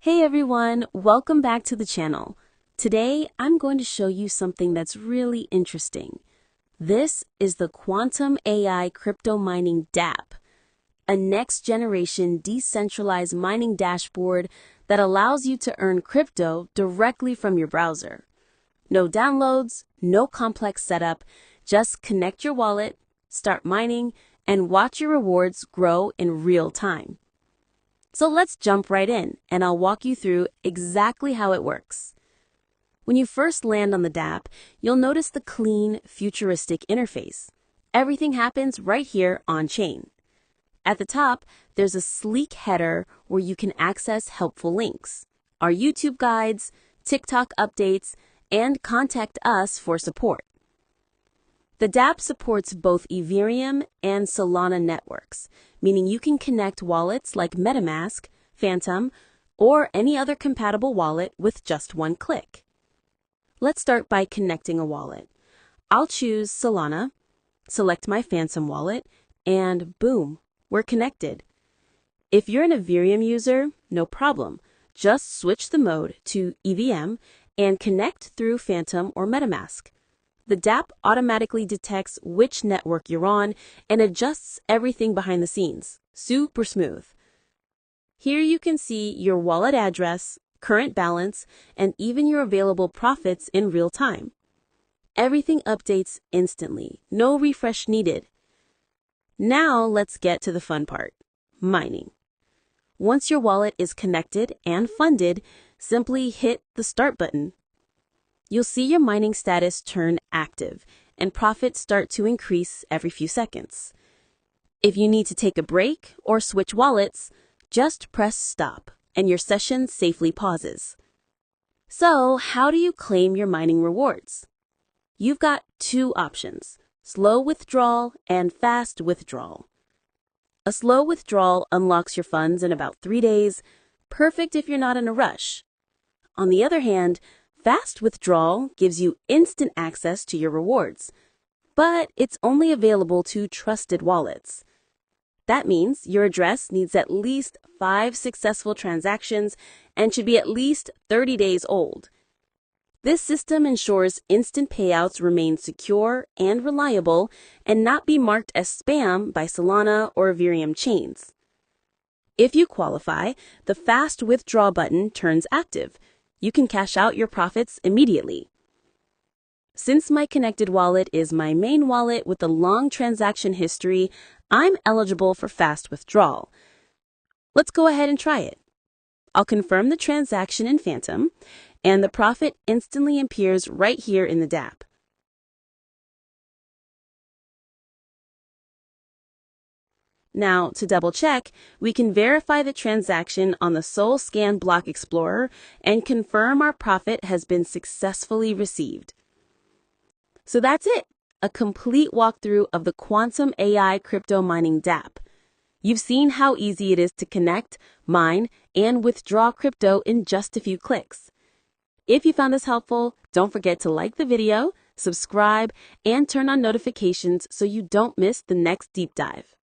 Hey everyone, welcome back to the channel. Today, I'm going to show you something that's really interesting. This is the Quantum AI Crypto Mining dApp, a next-generation decentralized mining dashboard that allows you to earn crypto directly from your browser. No downloads, no complex setup, just connect your wallet, start mining, and watch your rewards grow in real time. So let's jump right in, and I'll walk you through exactly how it works. When you first land on the dApp, you'll notice the clean, futuristic interface. Everything happens right here on-chain. At the top, there's a sleek header where you can access helpful links, our YouTube guides, TikTok updates, and contact us for support. The dApp supports both Ethereum and Solana networks, meaning you can connect wallets like MetaMask, Phantom, or any other compatible wallet with just one click. Let's start by connecting a wallet. I'll choose Solana, select my Phantom wallet, and boom, we're connected. If you're an Ethereum user, no problem. Just switch the mode to EVM and connect through Phantom or MetaMask. The dApp automatically detects which network you're on and adjusts everything behind the scenes. Super smooth. Here you can see your wallet address, current balance, and even your available profits in real time. Everything updates instantly. No refresh needed. Now let's get to the fun part, mining. Once your wallet is connected and funded, simply hit the start button. You'll see your mining status turn active and profits start to increase every few seconds. If you need to take a break or switch wallets, just press stop and your session safely pauses. So, how do you claim your mining rewards? You've got two options, slow withdrawal and fast withdrawal. A slow withdrawal unlocks your funds in about 3 days, perfect if you're not in a rush. On the other hand, fast withdrawal gives you instant access to your rewards, but it's only available to trusted wallets. That means your address needs at least 5 successful transactions and should be at least 30 days old. This system ensures instant payouts remain secure and reliable and not be marked as spam by Solana or Ethereum chains. If you qualify, the fast withdraw button turns active. You can cash out your profits immediately. Since my connected wallet is my main wallet with a long transaction history, I'm eligible for fast withdrawal. Let's go ahead and try it. I'll confirm the transaction in Phantom, and the profit instantly appears right here in the dApp. Now, to double check, we can verify the transaction on the SolScan Block Explorer and confirm our profit has been successfully received. So that's it, a complete walkthrough of the Quantum AI Crypto Mining dApp. You've seen how easy it is to connect, mine, and withdraw crypto in just a few clicks. If you found this helpful, don't forget to like the video, subscribe, and turn on notifications so you don't miss the next deep dive.